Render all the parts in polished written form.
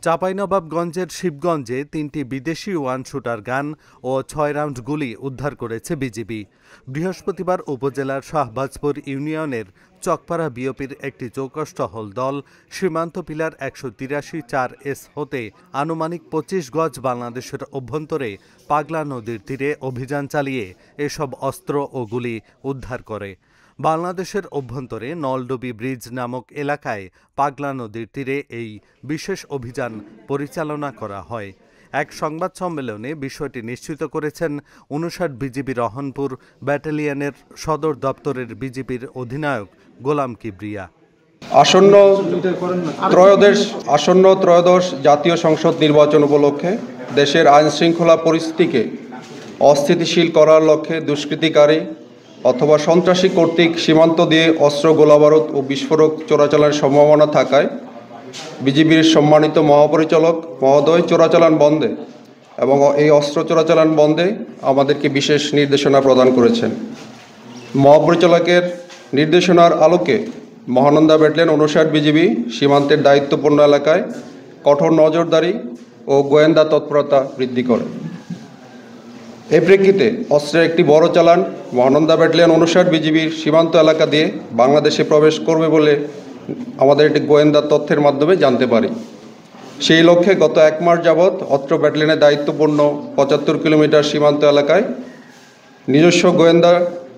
চাঁপাইনবাবগঞ্জের শিবগঞ্জে ৩টি বিদেশি ওয়ান শুটার গান ও ৬ রাউন্ড গুলি উদ্ধার করেছে বিজিবি। বৃহস্পতিবার উপজেলার শাহবাজপুর ইউনিয়নের চকপাড়া বিওপির একটি চৌকস-টহল দল সীমান্ত পিলার ১৮৩-৪S হতে আনুমানিক ২৫ গজ বাংলাদেশের অভ্যন্তরে পাগলা নদীর তীরে অভিযান চালিয়ে এসব অস্ত্র ও গুলি উদ্ধার করে। বাংলাদেশের অভ্যন্তরে নলডুবি ব্রিজ নামক এলাকায় পাগলা নদীর তীরে এই বিশেষ অভিযান পরিচালনা করা হয়। এক সংবাদ সম্মেলনে বিষয়টি নিশ্চিত করেছেন ৫৯ বিজিবি রহনপুর ব্যাটালিয়নের সদর দপ্তরের বিজিবির অধিনায়ক গোলাম কিবরিয়া। আসন্ন ত্রয়োদশ জাতীয় সংসদ নির্বাচন উপলক্ষে দেশের আইনশৃঙ্খলা পরিস্থিতিকে অস্থিতিশীল করার লক্ষ্যে দুষ্কৃতিকারী অথবা সন্ত্রাসী কর্তৃক সীমান্ত দিয়ে অস্ত্র, গোলাবারুদ ও বিস্ফোরক চোরাচালানের সম্ভাবনা থাকায় বিজিবির সম্মানিত মহাপরিচালক মহোদয় চোরাচালান বন্ধে এবং এই অস্ত্র চোরাচালান বন্ধে আমাদেরকে বিশেষ নির্দেশনা প্রদান করেছেন। মহাপরিচালকের নির্দেশনার আলোকে মহানন্দা ব্যাটালিয়ন ৫৯ বিজিবি সীমান্তের দায়িত্বপূর্ণ এলাকায় কঠোর নজরদারি ও গোয়েন্দা তৎপরতা বৃদ্ধি করে। এই প্রেক্ষিতে অস্ত্রের একটি বড় চালান মহানন্দা ব্যাটালিয়ন ৫৯ বিজিবির সীমান্ত এলাকা দিয়ে বাংলাদেশে প্রবেশ করবে বলে আমাদের একটি গোয়েন্দা তথ্যের মাধ্যমে জানতে পারি। সেই লক্ষ্যে গত ১ মাস যাবৎ অত্র ব্যাটালিয়নের দায়িত্বপূর্ণ ৭৫ কিলোমিটার সীমান্ত এলাকায় নিজস্ব গোয়েন্দা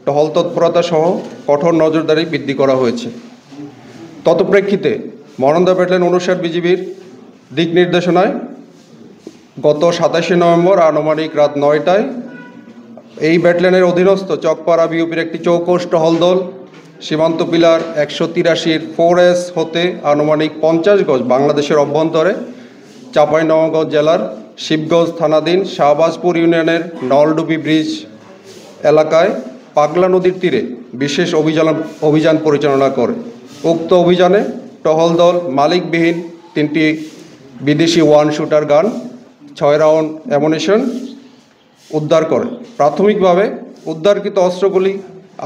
টহল তৎপরতা সহ কঠোর নজরদারি বৃদ্ধি করা হয়েছে। তৎপ্রেক্ষিতে মহানন্দা ব্যাটালিয়ন ৫৯ বিজিবির দিক নির্দেশনায় গত ২৭শে নভেম্বর আনুমানিক রাত ৯টায় এই ব্যাটালিয়নের অধীনস্থ চকপাড়া বিওপির একটি চৌকস টহল দল সীমান্ত পিলার ১৮৩-4S হতে আনুমানিক ৫০ গজ বাংলাদেশের অভ্যন্তরে চাঁপাইনবাবগঞ্জ জেলার শিবগঞ্জ থানাধীন শাহবাজপুর ইউনিয়নের নলডুবি ব্রিজ এলাকায় পাগলা নদীর তীরে বিশেষ অভিযান পরিচালনা করে। উক্ত অভিযানে টহল দল মালিকবিহীন ৩টি বিদেশি one shooter gun, ৬ round ammunition উদ্ধার করে। প্রাথমিকভাবে উদ্ধারকৃত অস্ত্রগুলি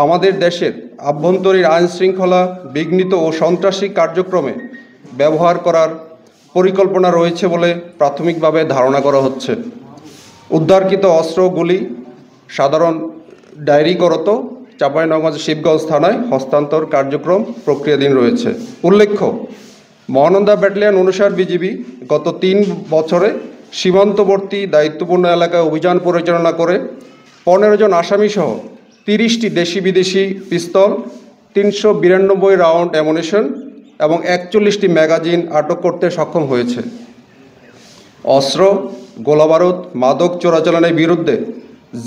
আমাদের দেশের আভ্যন্তরীণ আইনশৃঙ্খলা বিঘ্নিত ও সন্ত্রাসী কার্যক্রমে ব্যবহার করার পরিকল্পনা রয়েছে বলে প্রাথমিকভাবে ধারণা করা হচ্ছে। উদ্ধারকৃত অস্ত্রগুলি সাধারণ ডায়েরিকরত চাঁপাইনবাবগঞ্জ শিবগঞ্জ থানায় হস্তান্তর কার্যক্রম প্রক্রিয়াধীন রয়েছে। উল্লেখ্য, মহানন্দা ব্যাটালিয়ন ৫৯ বিজিবি গত ৩ বছরে সীমান্তবর্তী দায়িত্বপূর্ণ এলাকায় অভিযান পরিচালনা করে ১৫ জন আসামিসহ ৩০টি দেশি বিদেশি পিস্তল, ৩৯২ রাউন্ড অ্যামুনিশন এবং ৪১টি ম্যাগাজিন আটক করতে সক্ষম হয়েছে। অস্ত্র, গোলাবারুদ, মাদক চোরাচালানের বিরুদ্ধে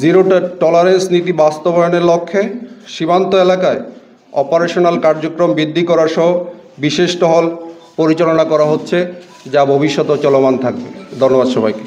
জিরো টলারেন্স নীতি বাস্তবায়নের লক্ষ্যে সীমান্ত এলাকায় অপারেশনাল কার্যক্রম বৃদ্ধি করা সহ বিশেষ টহল পরিচালনা করা হচ্ছে, যা ভবিষ্যতেও চলমান থাকবে। ধন্যবাদ সবাইকে।